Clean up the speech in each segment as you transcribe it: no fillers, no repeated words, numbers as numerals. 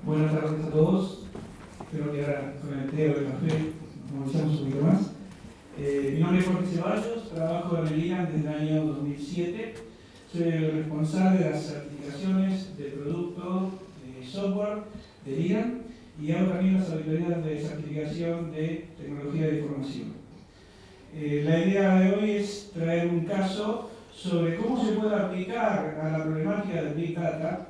Buenas tardes a todos. Espero que ahora con el té o el café nos movamos un poquito más. Mi nombre es Jorge Ceballos, trabajo en el IRAN desde el año 2007. Soy el responsable de las certificaciones de producto de software del IRAN y hago también las auditorías de certificación de tecnología de información. La idea de hoy es traer un caso sobre cómo se puede aplicar a la problemática del Big Data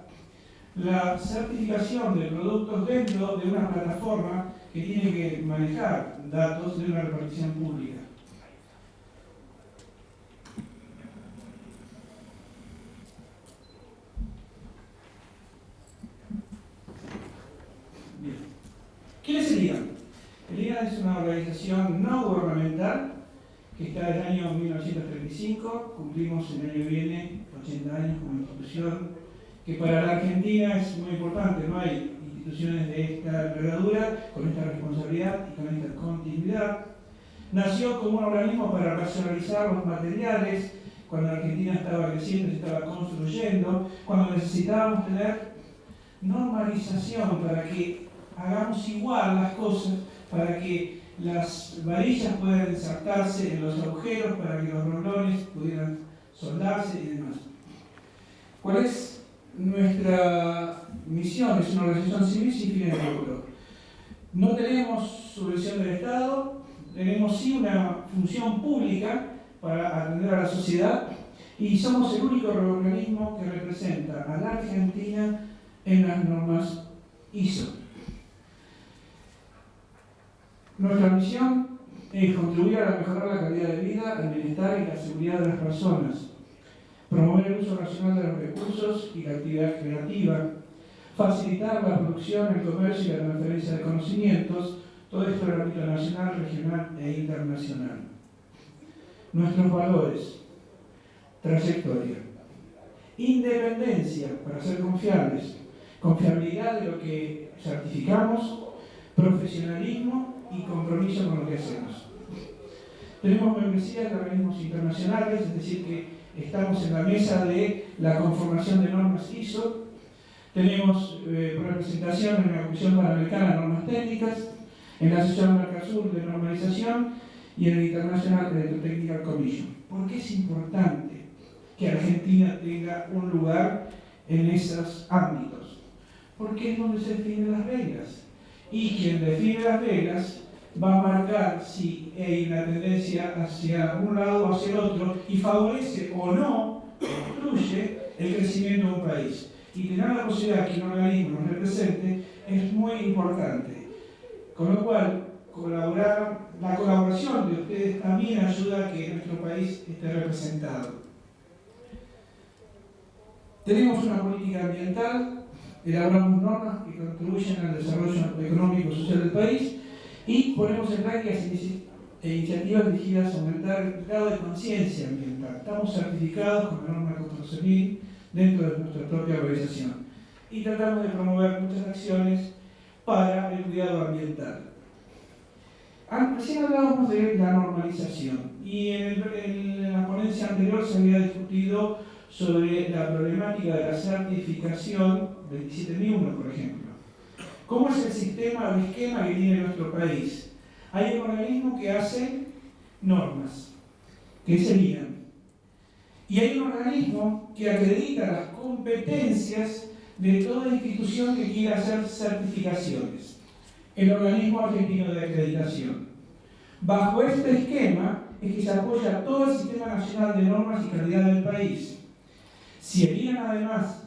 la certificación de productos dentro de una plataforma que tiene que manejar datos de una repartición pública. Bien. ¿Quién es el IRAN? El IRAN es una organización no gubernamental que está desde el año 1935, cumplimos el año que viene 80 años como institución, que para la Argentina es muy importante. No hay instituciones de esta envergadura, con esta responsabilidad y con esta continuidad. Nació como un organismo para racionalizar los materiales, cuando la Argentina estaba creciendo, se estaba construyendo, cuando necesitábamos tener normalización para que hagamos igual las cosas, para que las varillas puedan insertarse en los agujeros, para que los rolones pudieran soldarse y demás. ¿Cuál es nuestra misión? Es una organización civil sin fines de lucro. No tenemos subvención del Estado, tenemos sí una función pública para atender a la sociedad y somos el único organismo que representa a la Argentina en las normas ISO. Nuestra misión es contribuir a mejorar la calidad de vida, el bienestar y la seguridad de las personas, promover el uso racional de los recursos y la actividad creativa, facilitar la producción, el comercio y la transferencia de conocimientos, todo esto en el ámbito nacional, regional e internacional. Nuestros valores: trayectoria, independencia para ser confiables, confiabilidad de lo que certificamos, profesionalismo y compromiso con lo que hacemos. Tenemos membresías de organismos internacionales, es decir, que estamos en la mesa de la conformación de normas ISO. Tenemos representación en la Comisión Panamericana de Normas Técnicas, en la Asociación Mercosur de Normalización y en el International Electrotechnical Commission. ¿Por qué es importante que Argentina tenga un lugar en esos ámbitos? Porque es donde se definen las reglas. Y quien define las reglas va a marcar si hay una tendencia hacia un lado o hacia el otro y favorece o no, obstruye el crecimiento de un país. Y tener la posibilidad que un organismo nos represente es muy importante. Con lo cual, la colaboración de ustedes también ayuda a que nuestro país esté representado. Tenemos una política ambiental, elaboramos normas que contribuyen al desarrollo económico y social del país y ponemos en práctica iniciativas dirigidas a aumentar el grado de conciencia ambiental. Estamos certificados con la norma 14.000 dentro de nuestra propia organización y tratamos de promover muchas acciones para el cuidado ambiental. Recién hablábamos de la normalización y en la ponencia anterior se había discutido sobre la problemática de la certificación 27001, por ejemplo. ¿Cómo es el sistema o el esquema que tiene nuestro país? Hay un organismo que hace normas, que es el IRAN. Y hay un organismo que acredita las competencias de toda institución que quiera hacer certificaciones. El Organismo Argentino de Acreditación. Bajo este esquema es que se apoya todo el Sistema Nacional de Normas y Calidad del país. Si el IRAN además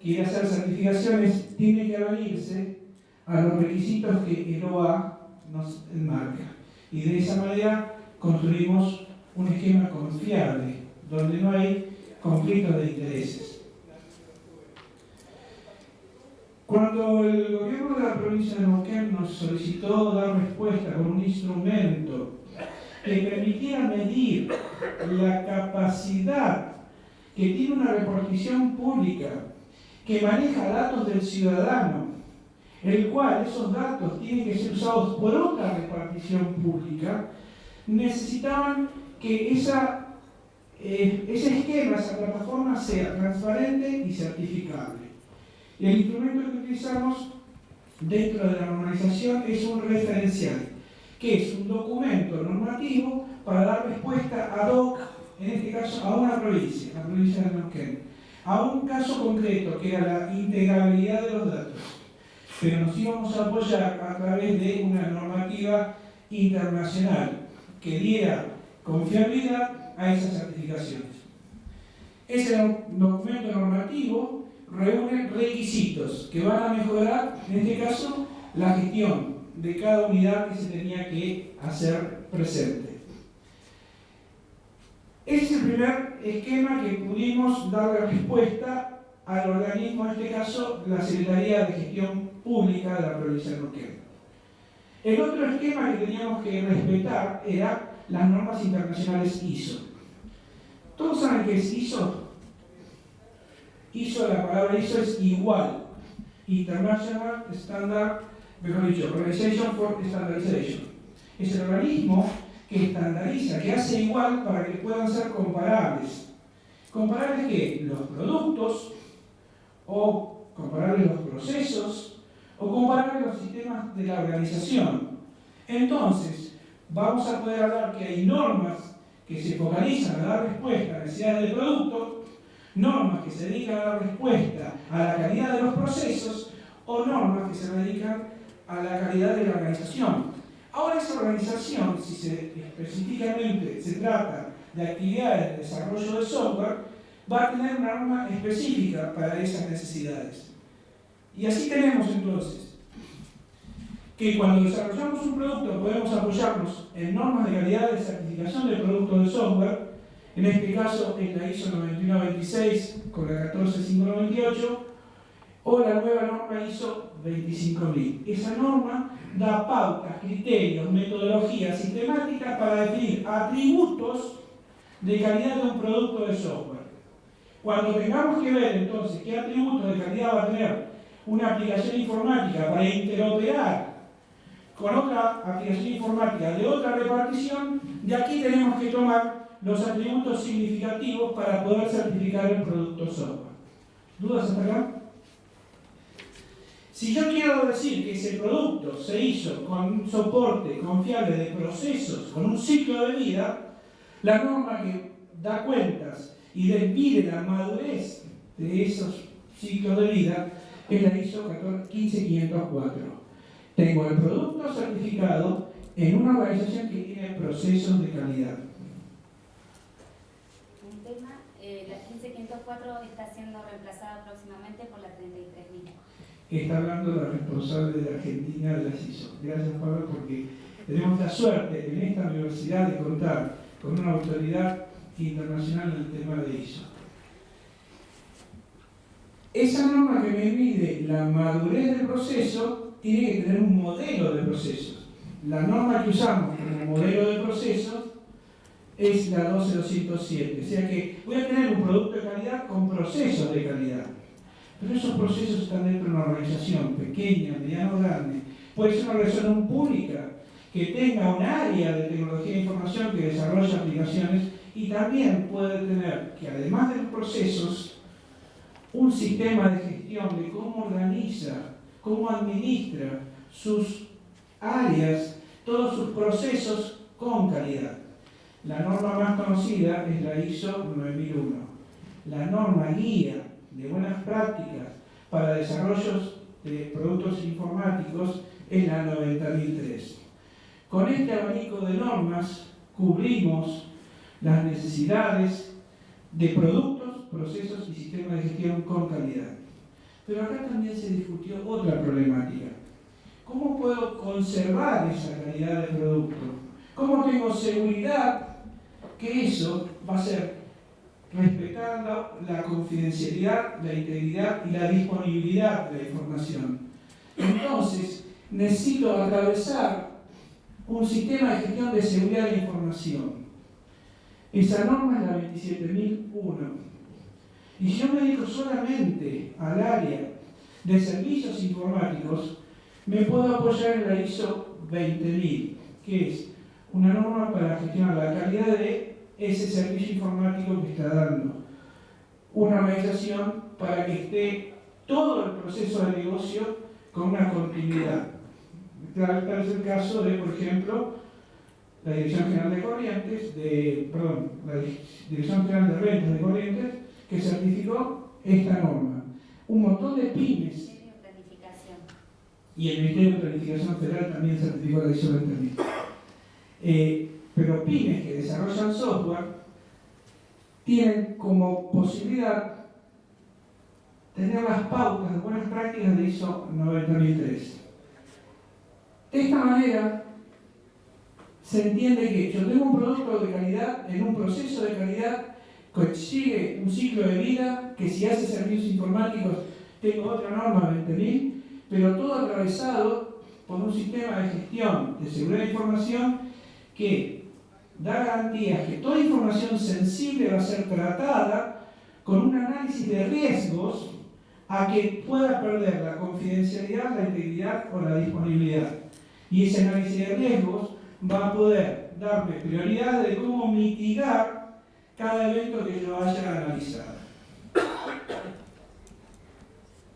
quiere hacer certificaciones, tiene que adherirse a los requisitos que el OA nos enmarca. Y de esa manera construimos un esquema confiable, donde no hay conflictos de intereses. Cuando el gobierno de la provincia de Neuquén nos solicitó dar respuesta con un instrumento que permitiera medir la capacidad que tiene una repartición pública, que maneja datos del ciudadano, el cual esos datos tienen que ser usados por otra repartición pública, necesitaban que ese esquema, esa plataforma sea transparente y certificable. Y el instrumento que utilizamos dentro de la normalización es un referencial, que es un documento normativo para dar respuesta ad hoc, en este caso, a una provincia, la provincia de Neuquén, a un caso concreto que era la integrabilidad de los datos. Pero nos íbamos a apoyar a través de una normativa internacional que diera confiabilidad a esas certificaciones. Ese documento normativo reúne requisitos que van a mejorar, en este caso, la gestión de cada unidad que se tenía que hacer presente. Ese es el primer esquema que pudimos darle respuesta al organismo, en este caso, la Secretaría de Gestión Pública de la provincia de Neuquén. El otro esquema que teníamos que respetar era las normas internacionales ISO. ¿Todos saben qué es ISO? ISO, la palabra ISO es igual. International Standard, mejor dicho, Organization for Standardization. Es el organismo que estandariza, que hace igual para que puedan ser comparables. ¿Comparables qué? Los productos, o comparables los procesos, o comparables los sistemas de la organización. Entonces, vamos a poder hablar que hay normas que se focalizan a dar respuesta a necesidades de producto, normas que se dedican a dar respuesta a la calidad de los procesos, o normas que se dedican a la calidad de la organización. Ahora esa organización, si específicamente se trata de actividades de desarrollo de software, va a tener una norma específica para esas necesidades. Y así tenemos entonces que cuando desarrollamos un producto podemos apoyarnos en normas de calidad de certificación de productos de software. En este caso es la ISO 9126 con la 14598 o la nueva norma ISO 25000. Esa norma da pautas, criterios, metodologías sistemáticas para definir atributos de calidad de un producto de software. Cuando tengamos que ver entonces qué atributos de calidad va a tener una aplicación informática para interoperar con otra aplicación informática de otra repartición, de aquí tenemos que tomar los atributos significativos para poder certificar el producto software. ¿Dudas hasta acá? Si yo quiero decir que ese producto se hizo con un soporte confiable de procesos, con un ciclo de vida, la norma que da cuentas y mide la madurez de esos ciclos de vida es la ISO 15504. Tengo el producto certificado en una organización que tiene procesos de calidad. Un tema, la 15504 está siendo reemplazada próximamente por la 33000. Está hablando la responsable de Argentina de las ISO. Gracias, Pablo, porque tenemos la suerte en esta universidad de contar con una autoridad internacional en el tema de ISO. Esa norma que me mide la madurez del proceso tiene que tener un modelo de procesos. La norma que usamos como modelo de procesos es la 12207. O sea que voy a tener un producto de calidad con procesos de calidad. Pero esos procesos están dentro de una organización pequeña, mediana o grande. Puede ser una organización pública que tenga un área de tecnología de información que desarrolla aplicaciones y también puede tener que, además de los procesos, un sistema de gestión de cómo organiza, cómo administra sus áreas, todos sus procesos con calidad. La norma más conocida es la ISO 9001. La norma guía de buenas prácticas para desarrollos de productos informáticos es la 90003. Con este abanico de normas cubrimos las necesidades de productos, procesos y sistemas de gestión con calidad. Pero acá también se discutió otra problemática. ¿Cómo puedo conservar esa calidad de producto? ¿Cómo tengo seguridad que eso va a ser respetando la confidencialidad, la integridad y la disponibilidad de la información? Entonces, necesito atravesar un sistema de gestión de seguridad de la información. Esa norma es la 27001. Y si yo me dedico solamente al área de servicios informáticos, me puedo apoyar en la ISO 20000, que es una norma para gestionar la calidad de ese servicio informático que está dando una organización para que esté todo el proceso de negocio con una continuidad. Tal es el caso de, por ejemplo, la Dirección General de Corrientes, la Dirección General de Rentas de Corrientes, que certificó esta norma. Un montón de pymes. Y el Ministerio de Planificación Federal también certificó la ISO 20000. Pero pymes que desarrollan software tienen como posibilidad tener las pautas de buenas prácticas de ISO 9003. De esta manera, se entiende que yo tengo un producto de calidad en un proceso de calidad que sigue un ciclo de vida, que si hace servicios informáticos tengo otra norma 20.000, pero todo atravesado por un sistema de gestión de seguridad de información que da garantías que toda información sensible va a ser tratada con un análisis de riesgos a que pueda perder la confidencialidad, la integridad o la disponibilidad. Y ese análisis de riesgos va a poder darme prioridad de cómo mitigar cada evento que yo haya analizado.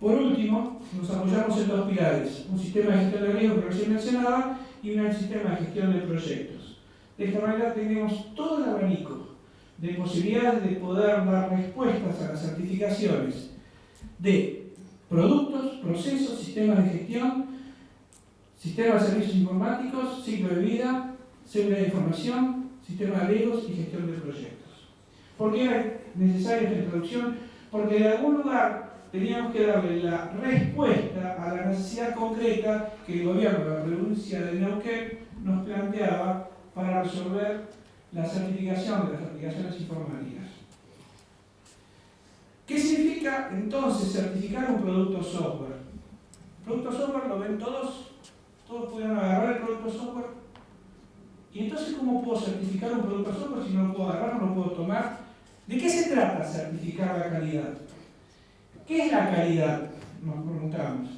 Por último, nos apoyamos en dos pilares: un sistema de gestión de riesgos que recién mencionaba y un sistema de gestión de proyectos. De esta manera tenemos todo el abanico de posibilidades de poder dar respuestas a las certificaciones de productos, procesos, sistemas de gestión, sistemas de servicios informáticos, ciclo de vida, seguridad de información, sistema de riesgos y gestión de proyectos. ¿Por qué era necesaria esta introducción? Porque de algún lugar teníamos que darle la respuesta a la necesidad concreta que el gobierno de la provincia de Neuquén nos planteaba para resolver la certificación de las aplicaciones informáticas. ¿Qué significa entonces certificar un producto software? El producto software lo ven todos, todos pudieron agarrar el producto software. ¿Y entonces cómo puedo certificar un producto software si no lo puedo agarrar, no lo puedo tomar? ¿De qué se trata certificar la calidad? ¿Qué es la calidad? Nos preguntamos.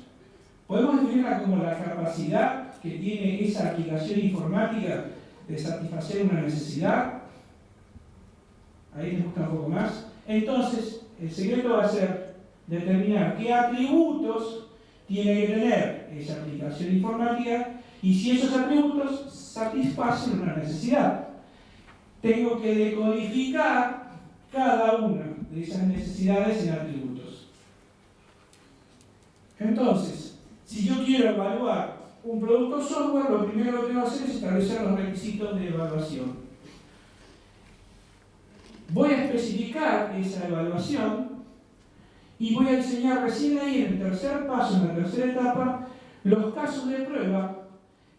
¿Podemos definirla como la capacidad que tiene esa aplicación informática de satisfacer una necesidad? Ahí les gusta un poco más. Entonces, el secreto va a ser determinar qué atributos tiene que tener esa aplicación informática y si esos atributos satisfacen una necesidad. Tengo que decodificar cada una de esas necesidades en atributos. Entonces, si yo quiero evaluar un producto software, lo primero que tengo que hacer es establecer los requisitos de evaluación. Voy a especificar esa evaluación y voy a diseñar recién ahí, en el tercer paso, en la tercera etapa, los casos de prueba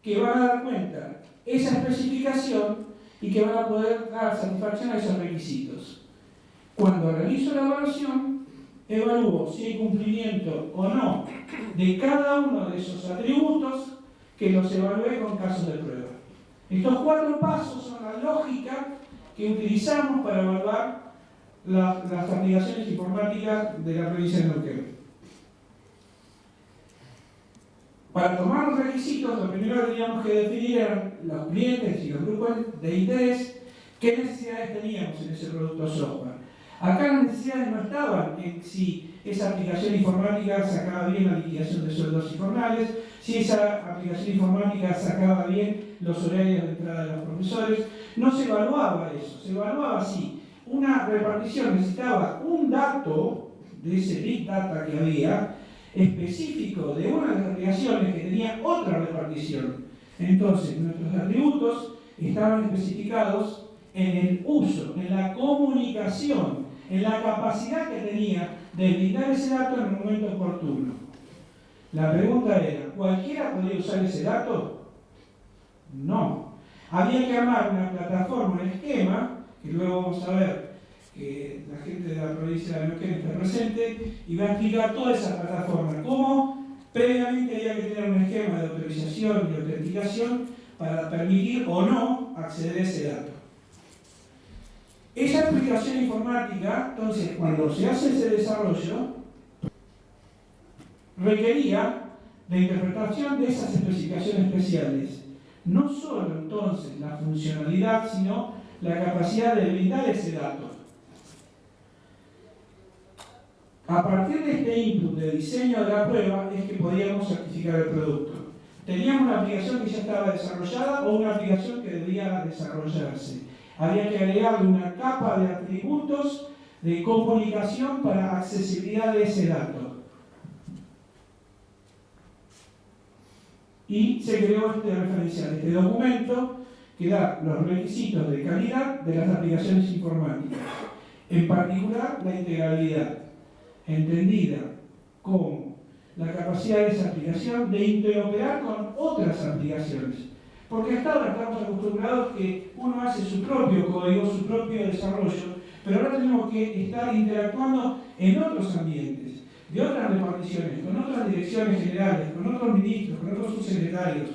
que van a dar cuenta esa especificación y que van a poder dar satisfacción a esos requisitos. Cuando realizo la evaluación, evalúo si hay cumplimiento o no de cada uno de esos atributos que los evalué con casos de prueba. Estos 4 pasos son la lógica que utilizamos para evaluar las aplicaciones informáticas de la provincia de Neuquén. Para tomar los requisitos, lo primero que teníamos que definir eran los clientes y los grupos de interés, qué necesidades teníamos en ese producto software. Acá las necesidades no estaban en si esa aplicación informática sacaba bien la liquidación de sueldos informales, si esa aplicación informática sacaba bien los horarios de entrada de los profesores. No se evaluaba eso, se evaluaba así. Una repartición necesitaba un dato de ese Big Data que había, específico de una de las aplicaciones que tenía otra repartición. Entonces, nuestros atributos estaban especificados en el uso, en la comunicación, en la capacidad que tenía de brindar ese dato en el momento oportuno. La pregunta era, ¿cualquiera podía usar ese dato? No. Había que armar una plataforma, un esquema, que luego vamos a ver que la gente de la provincia de Neuquén está presente y va a explicar toda esa plataforma, cómo previamente había que tener un esquema de autorización y autenticación para permitir o no acceder a ese dato. Esa aplicación informática, entonces, cuando se hace ese desarrollo, requería la interpretación de esas especificaciones especiales. No solo, entonces, la funcionalidad, sino la capacidad de brindar ese dato. A partir de este input de diseño de la prueba es que podíamos certificar el producto. Teníamos una aplicación que ya estaba desarrollada o una aplicación que debía desarrollarse. Había que agregarle una capa de atributos de comunicación para accesibilidad de ese dato. Y se creó este referencial, este documento que da los requisitos de calidad de las aplicaciones informáticas. En particular, la integrabilidad, entendida como la capacidad de esa aplicación de interoperar con otras aplicaciones. Porque hasta ahora estamos acostumbrados que uno hace su propio código, su propio desarrollo, pero ahora tenemos que estar interactuando en otros ambientes, de otras reparticiones, con otras direcciones generales, con otros ministros, con otros subsecretarios.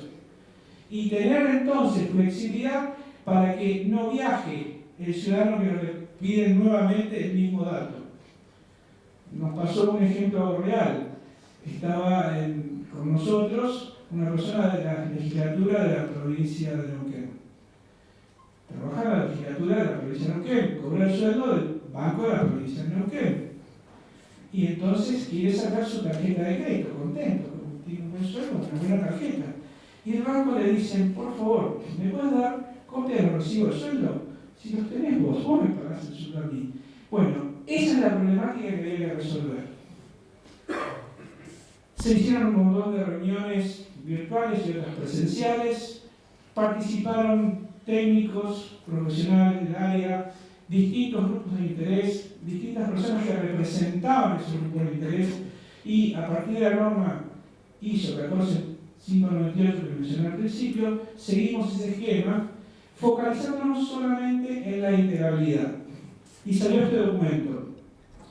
Y tener entonces flexibilidad para que no viaje el ciudadano que le pide nuevamente el mismo dato. Nos pasó un ejemplo real. Estaba con nosotros una persona de la legislatura de la provincia de Neuquén. Trabajaba en la legislatura de la provincia de Neuquén, cobra el sueldo del banco de la provincia de Neuquén. Y entonces quiere sacar su tarjeta de crédito, contento, tiene un buen sueldo, una buena tarjeta. Y el banco le dicen, por favor, ¿me puedes dar copia de los recibos de sueldo? Si los tenés vos me pagás el sueldo a mí. Bueno, esa es la problemática que había que resolver. Se hicieron un montón de reuniones virtuales y otras presenciales. Participaron técnicos, profesionales del área, distintos grupos de interés, distintas personas que representaban esos grupos de interés. Y a partir de la norma ISO 14598 que mencioné al principio, seguimos ese esquema, focalizándonos solamente en la integrabilidad. Y salió este documento.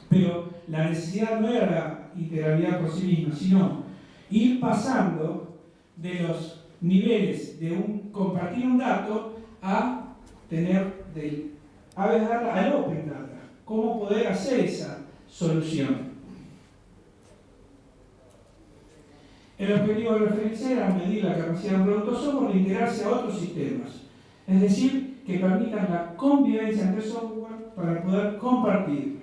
Pero la necesidad no era la integrabilidad por sí misma, sino ir pasando de los niveles de compartir un dato a tener al Open Data. ¿Cómo poder hacer esa solución? El objetivo de referencia era medir la capacidad de un producto software de integrarse a otros sistemas. Es decir, que permitan la convivencia entre software para poder compartir.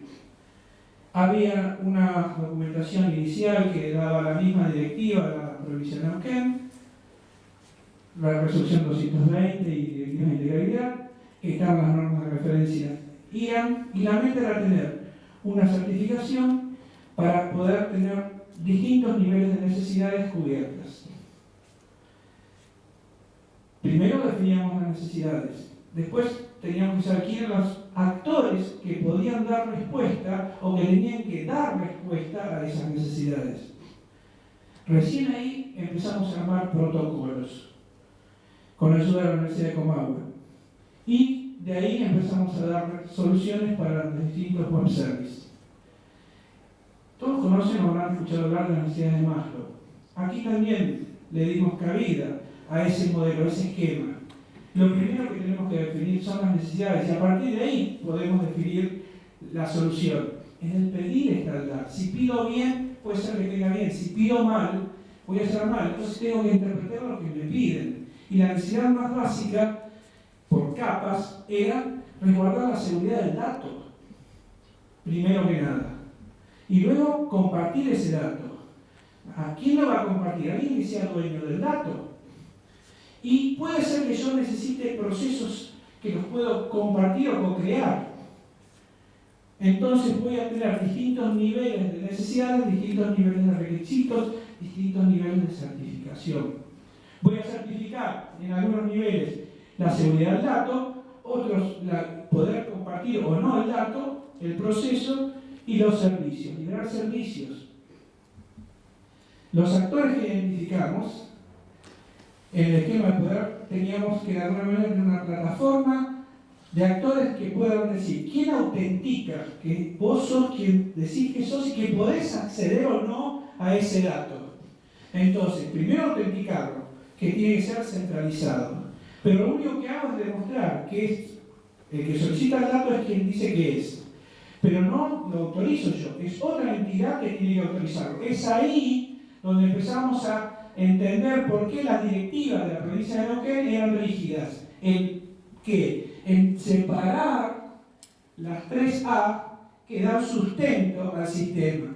Había una documentación inicial que daba la misma directiva de la provincia de Neuquén, la resolución 220 y directivas de integralidad, estaban las normas de referencia IAM, y la meta era tener una certificación para poder tener distintos niveles de necesidades cubiertas. Primero definíamos las necesidades, después teníamos que saber quiénes eran los actores que podían dar respuesta o que tenían que dar respuesta a esas necesidades. Recién ahí empezamos a armar protocolos con ayuda de la Universidad de Comahue. Y de ahí empezamos a dar soluciones para los distintos web services. Todos conocen o habrán escuchado hablar de las necesidades de Maslow. Aquí también le dimos cabida a ese modelo, a ese esquema. Lo primero que tenemos que definir son las necesidades y a partir de ahí podemos definir la solución. En el pedir está el dar. Si pido bien, puede ser que tenga bien. Si pido mal, voy a hacer mal. Entonces tengo que interpretar lo que me piden. Y la necesidad más básica, por capas, era resguardar la seguridad del dato. Primero que nada. Y luego compartir ese dato. ¿A quién lo va a compartir? ¿A alguien que sea dueño del dato? Y puede ser que yo necesite procesos que los puedo compartir o co-crear. Entonces voy a tener distintos niveles de necesidades, distintos niveles de requisitos, distintos niveles de certificación. Voy a certificar en algunos niveles la seguridad del dato, otros poder compartir o no el dato, el proceso y los servicios, liberar servicios. Los actores que identificamos en el esquema de poder teníamos que de alguna manera tener una plataforma de actores que puedan decir quién autentica que vos sos quien decís que sos y que podés acceder o no a ese dato. Entonces, primero autenticarlo, que tiene que ser centralizado. Pero lo único que hago es demostrar que el que solicita el dato es quien dice que es. Pero no lo autorizo yo, es otra entidad que tiene que autorizarlo. Es ahí donde empezamos a entender por qué las directivas de la provincia de Neuquén eran rígidas. En separar las 3A que dan sustento al sistema.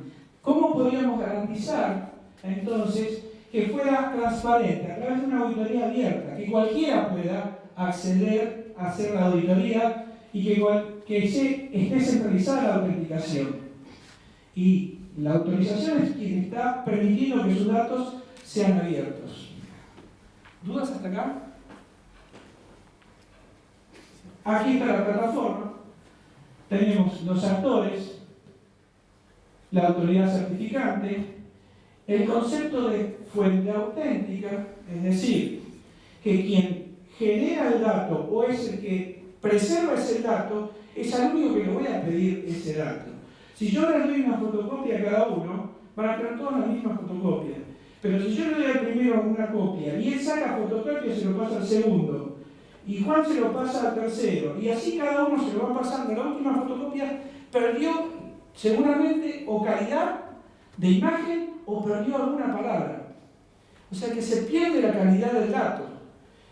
¿Cómo podríamos garantizar entonces que fuera transparente a través de una auditoría abierta, que cualquiera pueda acceder a hacer la auditoría y que esté centralizada la autenticación? Y la autorización es quien está permitiendo que sus datos sean abiertos. ¿Dudas hasta acá? Aquí está la plataforma. Tenemos los actores, la autoridad certificante, el concepto de fuente auténtica, es decir, que quien genera el dato o es el que preserva ese dato es al único que le voy a pedir ese dato. Si yo le doy una fotocopia a cada uno, van a tener todas la misma fotocopia. Pero si yo le doy al primero una copia y él saca fotocopia, se lo pasa al segundo, y Juan se lo pasa al tercero, y así cada uno se lo va pasando, la última fotocopia perdió seguramente o calidad de imagen o perdió alguna palabra. O sea que se pierde la calidad del dato.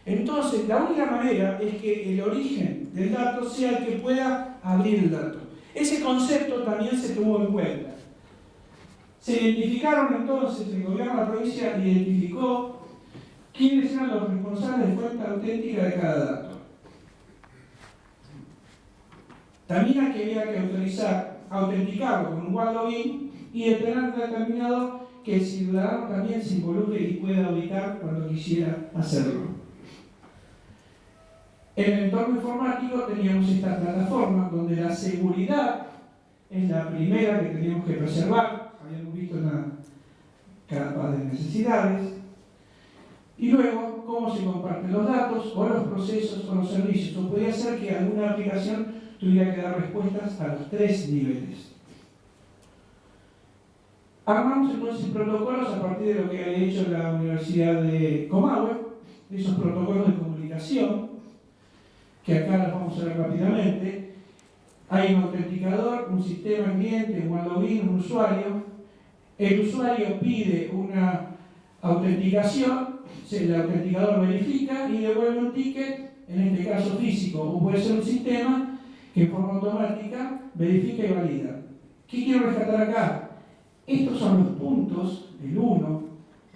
Entonces, la única manera es que el origen del dato sea el que pueda abrir el dato. Ese concepto también se tuvo en cuenta. Se identificaron entonces, el gobierno de la provincia identificó quiénes eran los responsables de fuente auténtica de cada dato. También había que autenticarlo con un OneLogin y de tener determinado que el ciudadano también se involucre y pueda auditar cuando quisiera hacerlo. En el entorno informático teníamos esta plataforma donde la seguridad es la primera que teníamos que preservar. Habíamos visto una capa de necesidades. Y luego, cómo se comparten los datos, o los procesos, o los servicios. O podría ser que alguna aplicación tuviera que dar respuestas a los 3 niveles. Armamos entonces protocolos a partir de lo que ha hecho la Universidad de Comahue, esos protocolos de comunicación, que acá los vamos a ver rápidamente. Hay un autenticador, un sistema cliente, un OneLogin, un usuario. El usuario pide una autenticación, el autenticador verifica y devuelve un ticket, en este caso físico, o puede ser un sistema que en forma automática verifica y valida. ¿Qué quiero rescatar acá? Estos son los puntos, el 1,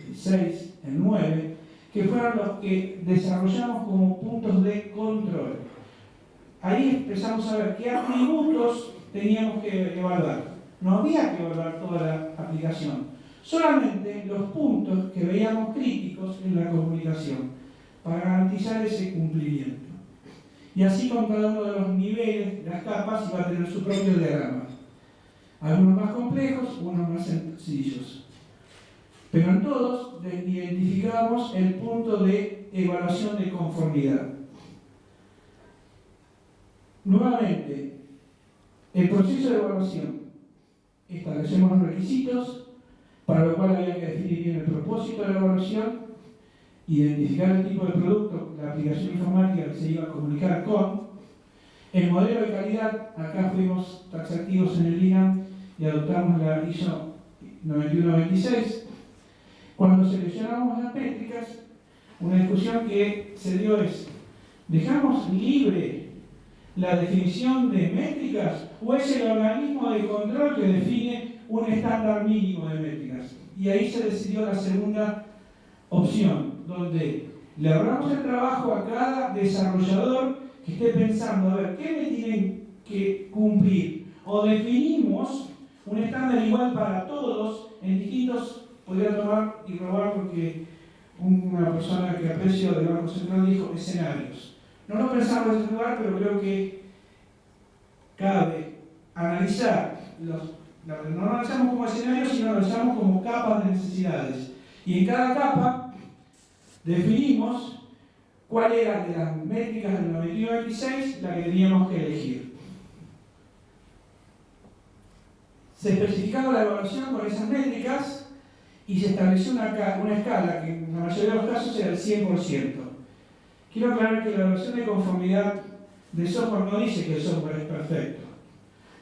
el 6, el 9, que fueron los que desarrollamos como puntos de control. Ahí empezamos a ver qué atributos teníamos que evaluar. No había que evaluar toda la aplicación, solamente los puntos que veíamos críticos en la comunicación, para garantizar ese cumplimiento. Y así con cada uno de los niveles, las capas, iba a tener su propio diagrama. Algunos más complejos, unos más sencillos. Pero en todos identificamos el punto de evaluación de conformidad. Nuevamente, el proceso de evaluación. Establecemos los requisitos, para lo cual había que definir bien el propósito de la evaluación, identificar el tipo de producto, la aplicación informática que se iba a comunicar con, el modelo de calidad. Acá fuimos taxativos en el INAM y adoptamos la ISO 9126. Cuando seleccionamos las métricas, una discusión que se dio es: ¿dejamos libre la definición de métricas o es el organismo de control que define un estándar mínimo de métricas? Y ahí se decidió la segunda opción, donde le ahorramos el trabajo a cada desarrollador que esté pensando, a ver, ¿qué me tienen que cumplir? O definimos un estándar igual para todos en distintos, podría tomar y robar porque una persona que aprecio del Banco Central dijo escenarios. No lo pensamos en ese lugar, pero creo que cabe analizar no lo analizamos como escenarios, sino lo analizamos como capas de necesidades. Y en cada capa definimos cuál era de las métricas del 9126 la que teníamos que elegir. Se especificaba la evaluación con esas métricas y se estableció una escala que en la mayoría de los casos era el 100%. Quiero aclarar que la evaluación de conformidad de software no dice que el software es perfecto.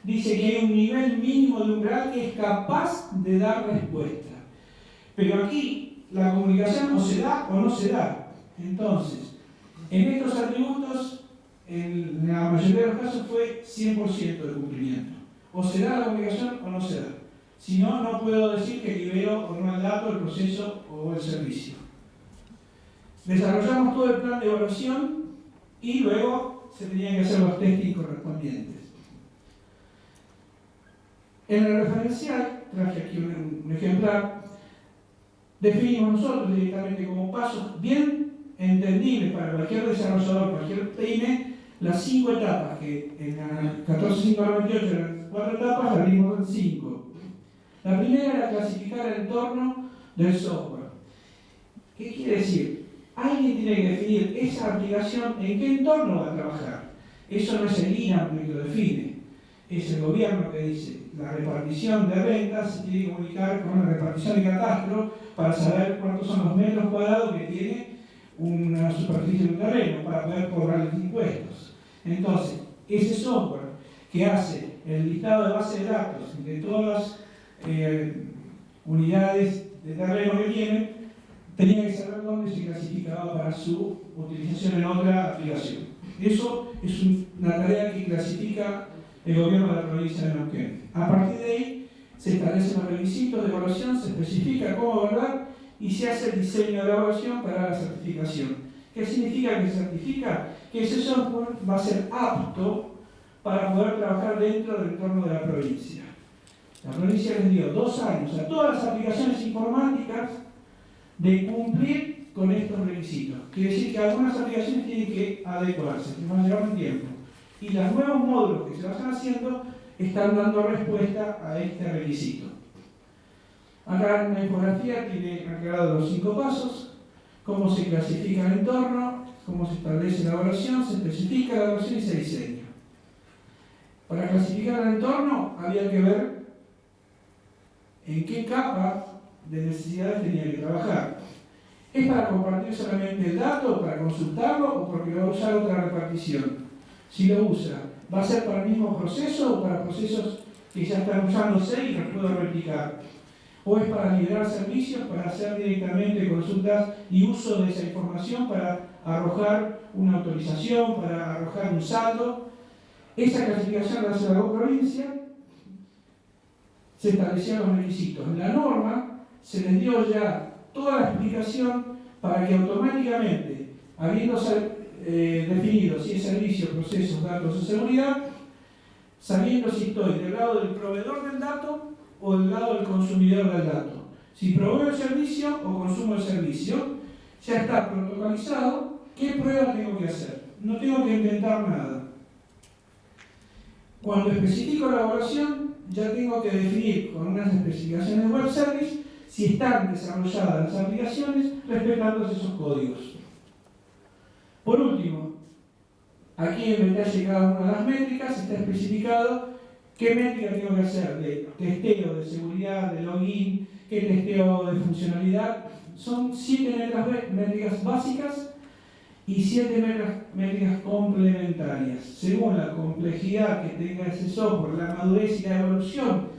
Dice que hay un nivel mínimo de umbral que es capaz de dar respuesta. Pero aquí la comunicación o se da o no se da. Entonces, en estos atributos, en la mayoría de los casos fue 100% de cumplimiento. O se da la comunicación o no se da. Si no, no puedo decir que libero o no el dato, el proceso o el servicio. Desarrollamos todo el plan de evaluación y luego se tenían que hacer los testing correspondientes. En el referencial, traje aquí un ejemplar, definimos nosotros directamente como pasos bien entendibles para cualquier desarrollador, cualquier PYME, las 5 etapas, que en la 14598 eran 4 etapas, la abrimos en 5. La primera era clasificar el entorno del software. ¿Qué quiere decir? Alguien tiene que definir esa aplicación en qué entorno va a trabajar. Eso no es el INAM que lo define, es el gobierno que dice la repartición de rentas se tiene que comunicar con la repartición de catastro para saber cuántos son los metros cuadrados que tiene una superficie de un terreno para poder cobrar los impuestos. Entonces, ese software que hace el listado de base de datos de todas las unidades de terreno que tienen, tenía que saber dónde se clasificaba para su utilización en otra aplicación. Eso es una tarea que clasifica el gobierno de la provincia de Neuquén. A partir de ahí se establecen los requisitos de evaluación, se especifica cómo evaluar y se hace el diseño de la evaluación para la certificación. ¿Qué significa que se certifica? Que ese software va a ser apto para poder trabajar dentro del entorno de la provincia. La provincia les dio 2 años a todas las aplicaciones informáticas de cumplir con estos requisitos. Quiere decir que algunas aplicaciones tienen que adecuarse, que van a llevar un tiempo. Y los nuevos módulos que se vayan haciendo están dando respuesta a este requisito. Acá en la infografía tiene aclarado los 5 pasos, cómo se clasifica el entorno, cómo se establece la evaluación, se especifica la evaluación y se diseña. Para clasificar el entorno había que ver en qué capa de necesidades tenía que trabajar. ¿Es para compartir solamente el dato, para consultarlo o porque va a usar otra repartición? Si lo usa, ¿va a ser para el mismo proceso o para procesos que ya están usándose y los puedo replicar? ¿O es para liberar servicios, para hacer directamente consultas y uso de esa información para arrojar una autorización, para arrojar un saldo? Esa clasificación la hace la provincia, se establecieron los requisitos. En la norma se les dio ya toda la explicación para que automáticamente, habiéndose definido si es servicio, procesos, datos o seguridad, sabiendo si estoy del lado del proveedor del dato o del lado del consumidor del dato. Si proveo el servicio o consumo el servicio, ya está protocolizado qué pruebas tengo que hacer. No tengo que inventar nada. Cuando especifico la evaluación, ya tengo que definir con unas especificaciones web service si están desarrolladas las aplicaciones respetando esos códigos. Por último, aquí en detalle cada una de las métricas está especificado qué métrica tengo que hacer de testeo de seguridad, de login, qué testeo de funcionalidad. Son 7 métricas básicas y 7 métricas complementarias, según la complejidad que tenga ese software, la madurez y la evolución.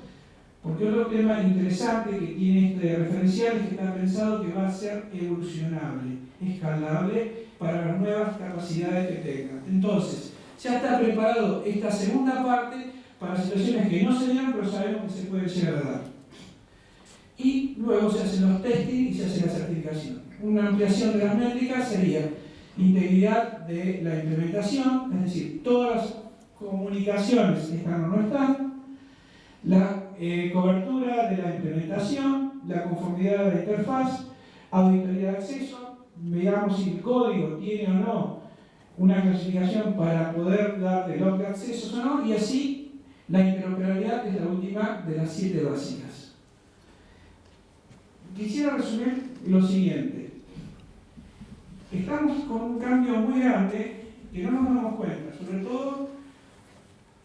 Porque otro tema interesante que tiene este referencial es que está pensado que va a ser evolucionable, escalable para las nuevas capacidades que tenga. Entonces, ya está preparado esta segunda parte para situaciones que no se dieron, pero sabemos que se puede llegar a dar. Y luego se hacen los testing y se hace la certificación. Una ampliación de las métricas sería integridad de la implementación, es decir, todas las comunicaciones están o no están, la cobertura de la implementación, la conformidad de la interfaz, auditoría de acceso, veamos si el código tiene o no una clasificación para poder darle log de accesos o no, y así la interoperabilidad es la última de las 7 básicas. Quisiera resumir lo siguiente. Estamos con un cambio muy grande que no nos damos cuenta, sobre todo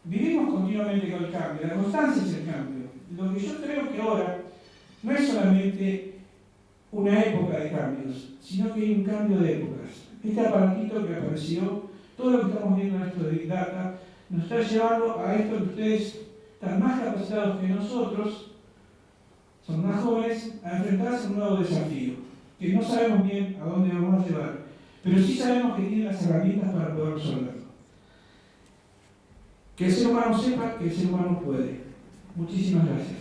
vivimos continuamente con el cambio, la constancia es el cambio. Lo que yo creo que ahora no es solamente una época de cambios, sino que hay un cambio de épocas. Este aparatito que apareció, todo lo que estamos viendo en esto de Big Data, nos está llevando a esto que ustedes están más capacitados que nosotros, son más jóvenes, a enfrentarse a un nuevo desafío, que no sabemos bien a dónde vamos a llevar, pero sí sabemos que tienen las herramientas para poder resolverlo. Que el ser humano sepa que el ser humano puede. Muchísimas gracias.